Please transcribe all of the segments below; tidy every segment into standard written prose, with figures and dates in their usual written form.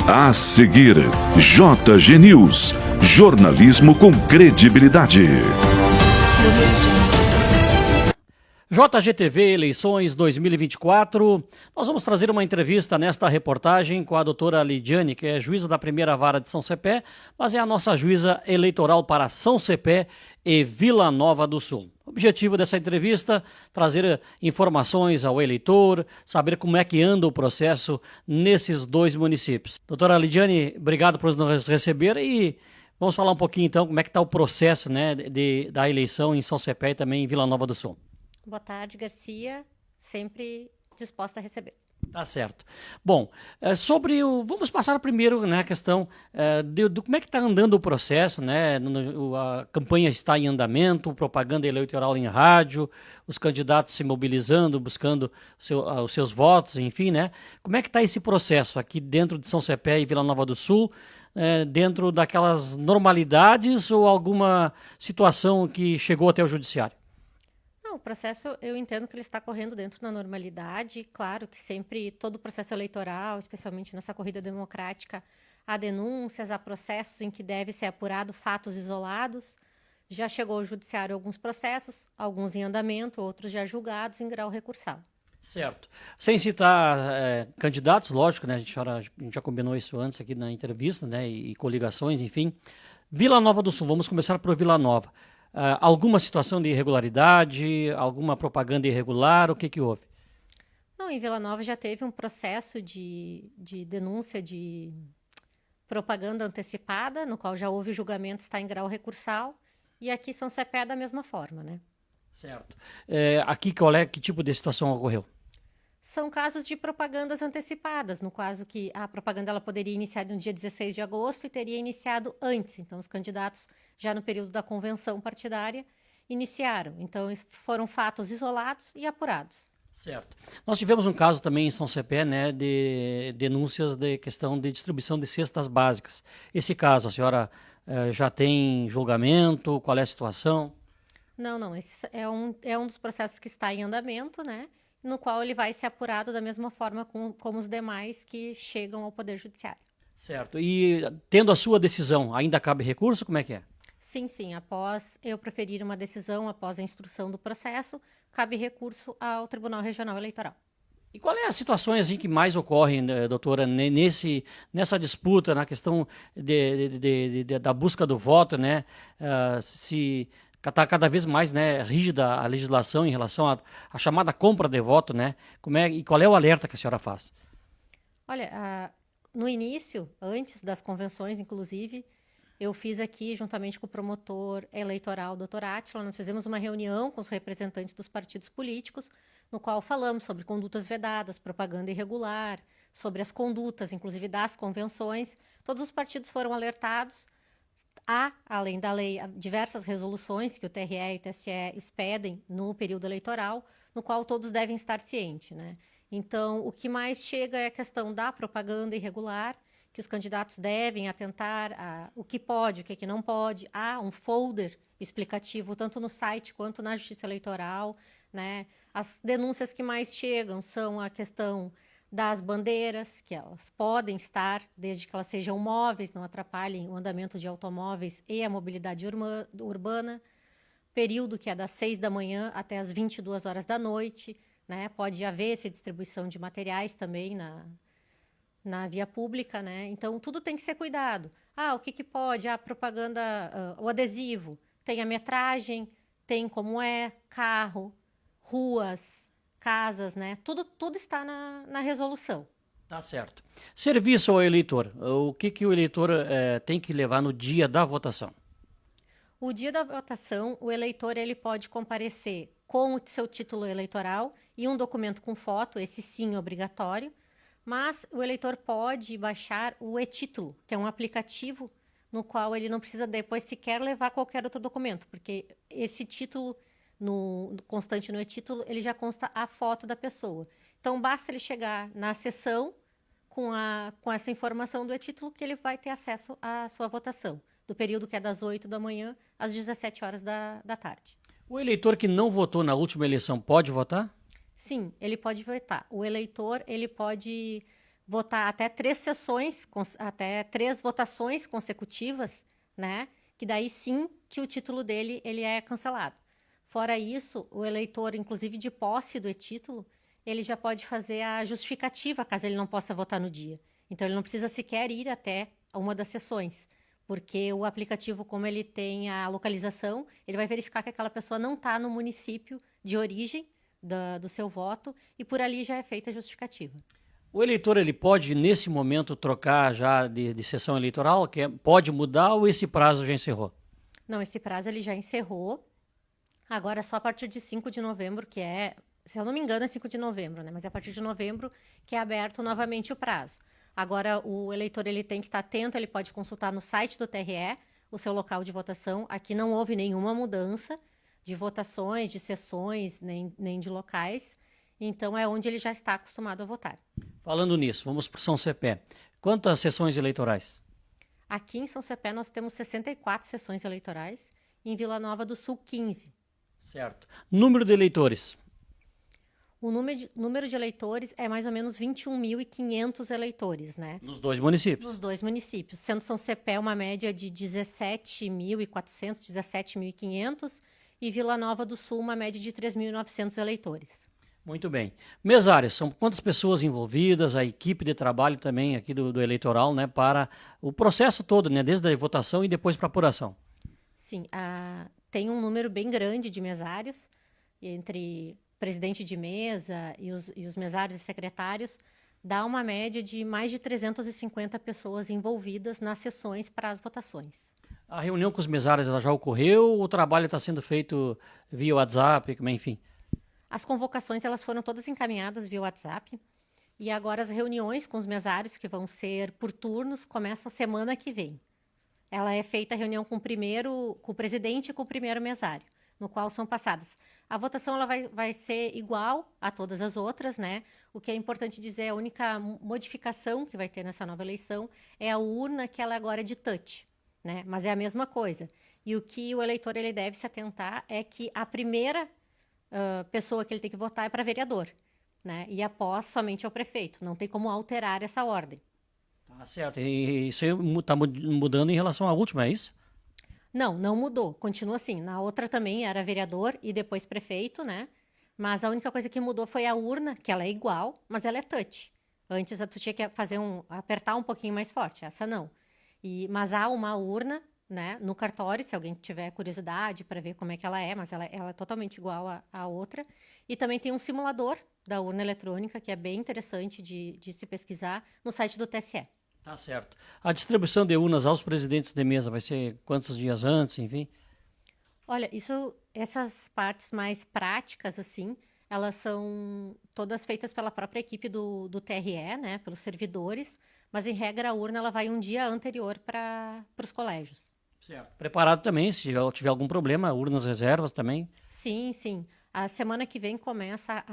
A seguir, JG News, jornalismo com credibilidade. JGTV Eleições 2024, nós vamos trazer uma entrevista nesta reportagem com a doutora Lidiane, que é juíza da primeira vara de São Cepé, mas é a nossa juíza eleitoral para São Cepé e Vila Nova do Sul. O objetivo dessa entrevista, trazer informações ao eleitor, saber como é que anda o processo nesses dois municípios. Doutora Lidiane, obrigado por nos receber e vamos falar um pouquinho então como é que está o processo, né, da eleição em São Cepé e também em Vila Nova do Sul. Boa tarde, Garcia. Sempre disposta a receber. Tá certo. Bom, vamos passar primeiro, né, a questão de como é que está andando o processo, né? A campanha está em andamento, propaganda eleitoral em rádio, os candidatos se mobilizando, buscando os seus votos, enfim, né? Como é que está esse processo aqui dentro de São Cepé e Vila Nova do Sul, dentro daquelas normalidades ou alguma situação que chegou até o judiciário? Não, o processo, eu entendo que ele está correndo dentro da normalidade. Claro que sempre, todo o processo eleitoral, especialmente nessa corrida democrática, há denúncias, há processos em que deve ser apurado fatos isolados. Já chegou ao judiciário alguns processos, alguns em andamento, outros já julgados em grau recursal. Certo. Sem citar candidatos, lógico, né? A gente já combinou isso antes aqui na entrevista, né? E coligações, enfim. Vila Nova do Sul, vamos começar por Vila Nova. Alguma situação de irregularidade, alguma propaganda irregular, o que houve? Não, em Vila Nova já teve um processo de denúncia de propaganda antecipada, no qual já houve julgamento, está em grau recursal, e aqui São Cepé da mesma forma, né? Certo. Aqui, que tipo de situação ocorreu? São casos de propagandas antecipadas, no caso que a propaganda ela poderia iniciar no dia 16 de agosto e teria iniciado antes. Então, os candidatos, já no período da convenção partidária, iniciaram. Então, foram fatos isolados e apurados. Certo. Nós tivemos um caso também em São Cepé, né, de denúncias de questão de distribuição de cestas básicas. Esse caso, a senhora já tem julgamento? Qual é a situação? Não. Esse é um dos processos que está em andamento, né? No qual ele vai ser apurado da mesma forma como os demais que chegam ao Poder Judiciário. Certo. E tendo a sua decisão, ainda cabe recurso? Como é que é? Sim. Após eu proferir uma decisão, após a instrução do processo, cabe recurso ao Tribunal Regional Eleitoral. E qual é as situações assim, que mais ocorrem, doutora, nessa disputa, na questão da busca do voto, né? Se está cada vez mais, né, rígida a legislação em relação à chamada compra de voto, né? E qual é o alerta que a senhora faz? Olha, no início, antes das convenções, inclusive, eu fiz aqui, juntamente com o promotor eleitoral, Dr. Átila, nós fizemos uma reunião com os representantes dos partidos políticos, no qual falamos sobre condutas vedadas, propaganda irregular, sobre as condutas, inclusive das convenções. Todos os partidos foram alertados. Há, além da lei, diversas resoluções que o TRE e o TSE expedem no período eleitoral, no qual todos devem estar cientes, né? Então, o que mais chega é a questão da propaganda irregular, que os candidatos devem atentar a o que pode, o que não pode. Há um folder explicativo, tanto no site quanto na Justiça Eleitoral, né? As denúncias que mais chegam são a questão das bandeiras, que elas podem estar, desde que elas sejam móveis, não atrapalhem o andamento de automóveis e a mobilidade urbana, período que é das 6 da manhã até as 22 horas da noite, né? Pode haver essa distribuição de materiais também na via pública, né? Então, tudo tem que ser cuidado. O que pode? A propaganda, o adesivo, tem a metragem, tem como é, carro, ruas, casas, né? Tudo está na resolução. Tá certo. Serviço ao eleitor. O que o eleitor tem que levar no dia da votação? O dia da votação, o eleitor ele pode comparecer com o seu título eleitoral e um documento com foto, esse sim obrigatório, mas o eleitor pode baixar o e-título, que é um aplicativo no qual ele não precisa depois sequer levar qualquer outro documento, porque esse título constante no e-título, ele já consta a foto da pessoa. Então, basta ele chegar na sessão com essa informação do e-título que ele vai ter acesso à sua votação, do período que é das 8 da manhã às 17 horas da tarde. O eleitor que não votou na última eleição pode votar? Sim, ele pode votar. O eleitor, ele pode votar até 3 sessões, até 3 votações consecutivas, né? Que daí sim que o título dele ele é cancelado. Fora isso, o eleitor, inclusive de posse do e-título, ele já pode fazer a justificativa caso ele não possa votar no dia. Então, ele não precisa sequer ir até uma das sessões, porque o aplicativo, como ele tem a localização, ele vai verificar que aquela pessoa não está no município de origem do seu voto e por ali já é feita a justificativa. O eleitor ele pode, nesse momento, trocar já de sessão eleitoral? Pode mudar ou esse prazo já encerrou? Não, esse prazo ele já encerrou. Agora, só a partir de 5 de novembro, que é, se eu não me engano, é 5 de novembro, né? Mas é a partir de novembro que é aberto novamente o prazo. Agora, o eleitor ele tem que estar atento, ele pode consultar no site do TRE o seu local de votação. Aqui não houve nenhuma mudança de votações, de sessões, nem de locais. Então, é onde ele já está acostumado a votar. Falando nisso, vamos para São Cepé. Quantas sessões eleitorais? Aqui em São Cepé nós temos 64 sessões eleitorais, em Vila Nova do Sul 15. Certo. Número de eleitores? O número de eleitores é mais ou menos 21.500 eleitores, né? Nos dois municípios? Nos dois municípios. Sendo São Cepé uma média de 17.400, 17.500 e Vila Nova do Sul uma média de 3.900 eleitores. Muito bem. Mesários, são quantas pessoas envolvidas, a equipe de trabalho também aqui do eleitoral, né, para o processo todo, né, desde a votação e depois para a apuração? Sim, tem um número bem grande de mesários, entre presidente de mesa e os mesários e secretários, dá uma média de mais de 350 pessoas envolvidas nas sessões para as votações. A reunião com os mesários ela já ocorreu ou o trabalho está sendo feito via WhatsApp, enfim? As convocações elas foram todas encaminhadas via WhatsApp e agora as reuniões com os mesários, que vão ser por turnos, começam semana que vem. Ela é feita a reunião com o presidente e com o primeiro mesário, no qual são passadas. A votação ela vai ser igual a todas as outras, né? O que é importante dizer, a única modificação que vai ter nessa nova eleição é a urna, que ela agora é de touch, né? Mas é a mesma coisa. E o que o eleitor ele deve se atentar é que a primeira pessoa que ele tem que votar é para vereador, né? E após somente ao prefeito. Não tem como alterar essa ordem. Tá certo. E isso está mudando em relação à última, é isso? Não mudou. Continua assim. Na outra também era vereador e depois prefeito, né? Mas a única coisa que mudou foi a urna, que ela é igual, mas ela é touch. Antes tu tinha que apertar um pouquinho mais forte. Essa não. Mas há uma urna, né, no cartório, se alguém tiver curiosidade para ver como é que ela é, mas ela é totalmente igual à outra. E também tem um simulador da urna eletrônica, que é bem interessante de se pesquisar no site do TSE. Tá certo. A distribuição de urnas aos presidentes de mesa vai ser quantos dias antes, enfim? Olha, essas partes mais práticas, assim, elas são todas feitas pela própria equipe do TRE, né, pelos servidores, mas em regra a urna ela vai um dia anterior para os colégios. Certo. Preparado também, se tiver algum problema, urnas reservas também? Sim, sim. A semana que vem começa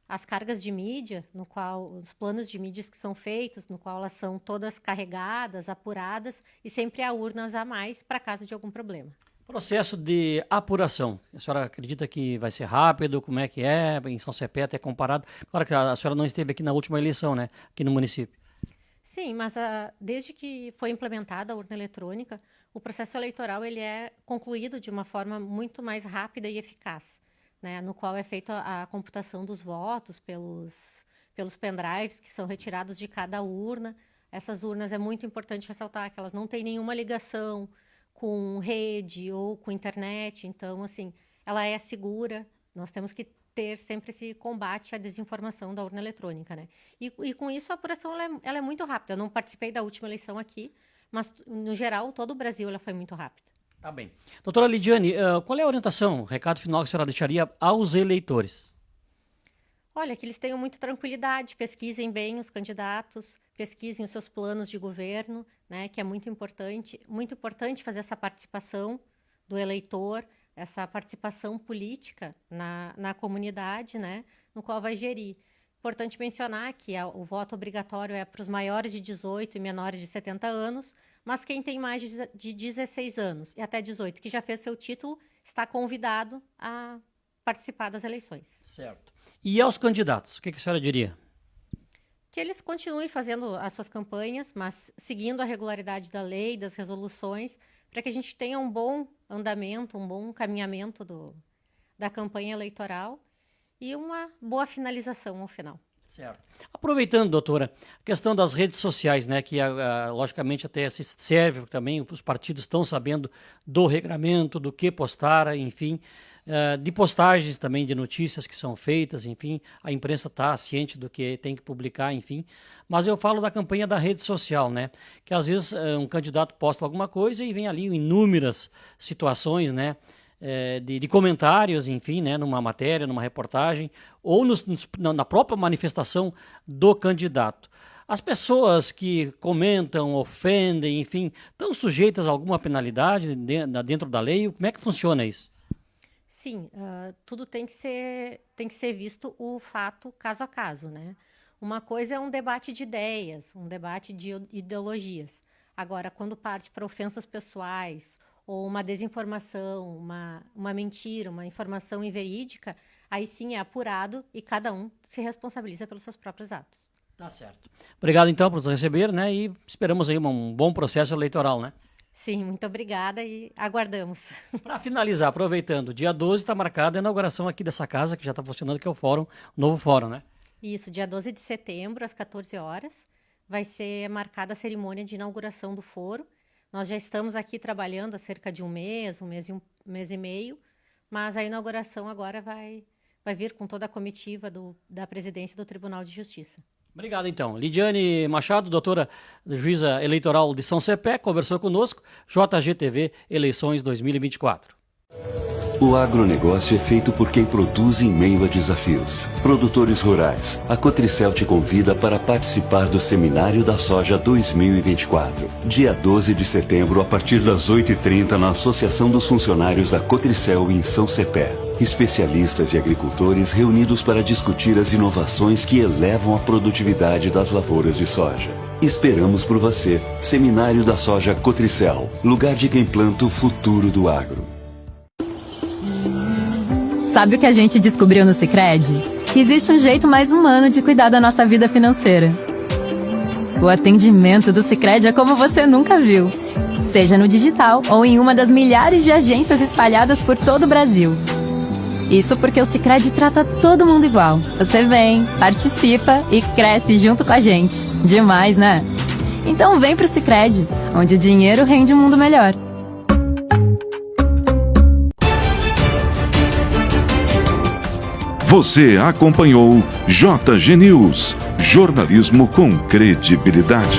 as cargas de mídia, no qual os planos de mídias que são feitos, no qual elas são todas carregadas, apuradas, e sempre há urnas a mais para caso de algum problema. Processo de apuração. A senhora acredita que vai ser rápido? Como é que é? Em São Cepé, até comparado. Claro que a senhora não esteve aqui na última eleição, né? Aqui no município. Sim, mas desde que foi implementada a urna eletrônica, o processo eleitoral ele é concluído de uma forma muito mais rápida e eficaz, né? No qual é feita a computação dos votos pelos pendrives que são retirados de cada urna. Essas urnas é muito importante ressaltar que elas não têm nenhuma ligação com rede ou com internet, então, assim, ela é segura. Nós temos que ter sempre esse combate à desinformação da urna eletrônica, né? E com isso a apuração ela é muito rápida. Eu não participei da última eleição aqui, mas no geral todo o Brasil ela foi muito rápida. Tá bem. Doutora Lidiane, qual é a orientação, o recado final que a senhora deixaria aos eleitores? Olha, que eles tenham muita tranquilidade, pesquisem bem os candidatos, pesquisem os seus planos de governo, né? Que é muito importante fazer essa participação do eleitor, essa participação política na comunidade, né, no qual vai gerir. Importante mencionar que o voto obrigatório é para os maiores de 18 e menores de 70 anos, mas quem tem mais de 16 anos e até 18, que já fez seu título, está convidado a participar das eleições. Certo. E aos candidatos, o que a senhora diria? que eles continuem fazendo as suas campanhas, mas seguindo a regularidade da lei, das resoluções, para que a gente tenha um bom andamento, um bom caminhamento da campanha eleitoral e uma boa finalização ao final. Certo. Aproveitando, doutora, a questão das redes sociais, né, que logicamente até se serve também, os partidos estão sabendo do regramento, do que postar, enfim, de postagens também de notícias que são feitas, enfim, a imprensa está ciente do que tem que publicar, enfim, mas eu falo da campanha da rede social, né, que às vezes um candidato posta alguma coisa e vem ali inúmeras situações, né, de comentários, enfim, né, numa matéria, numa reportagem, ou na própria manifestação do candidato. As pessoas que comentam, ofendem, enfim, estão sujeitas a alguma penalidade dentro da lei? Como é que funciona isso? Sim, tudo tem que ser visto o fato caso a caso, né? Uma coisa é um debate de ideias, um debate de ideologias. Agora, quando parte para ofensas pessoais ou uma desinformação, uma mentira, uma informação inverídica, aí sim é apurado e cada um se responsabiliza pelos seus próprios atos. Tá certo. Obrigado, então, por nos receber, né? E esperamos aí um bom processo eleitoral, né? Sim, muito obrigada e aguardamos. Para finalizar, aproveitando, dia 12 está marcada a inauguração aqui dessa casa, que já está funcionando, que é o fórum, o novo fórum, né? Isso, dia 12 de setembro, às 14 horas, vai ser marcada a cerimônia de inauguração do foro. Nós já estamos aqui trabalhando há cerca de um mês e meio, mas a inauguração agora vai vir com toda a comitiva da presidência do Tribunal de Justiça. Obrigado, então. Lidiane Machado, doutora juíza eleitoral de São Cepé, conversou conosco, JGTV Eleições 2024. O agronegócio é feito por quem produz em meio a desafios. Produtores rurais, a Cotricel te convida para participar do Seminário da Soja 2024. Dia 12 de setembro, a partir das 8h30, na Associação dos Funcionários da Cotricel em São Cepé. Especialistas e agricultores reunidos para discutir as inovações que elevam a produtividade das lavouras de soja. Esperamos por você. Seminário da Soja Cotricel, lugar de quem planta o futuro do agro. Sabe o que a gente descobriu no Sicredi? Que existe um jeito mais humano de cuidar da nossa vida financeira. O atendimento do Sicredi é como você nunca viu. Seja no digital ou em uma das milhares de agências espalhadas por todo o Brasil. Isso porque o Sicredi trata todo mundo igual. Você vem, participa e cresce junto com a gente. Demais, né? Então vem pro Sicredi, onde o dinheiro rende um mundo melhor. Você acompanhou JG News, jornalismo com credibilidade.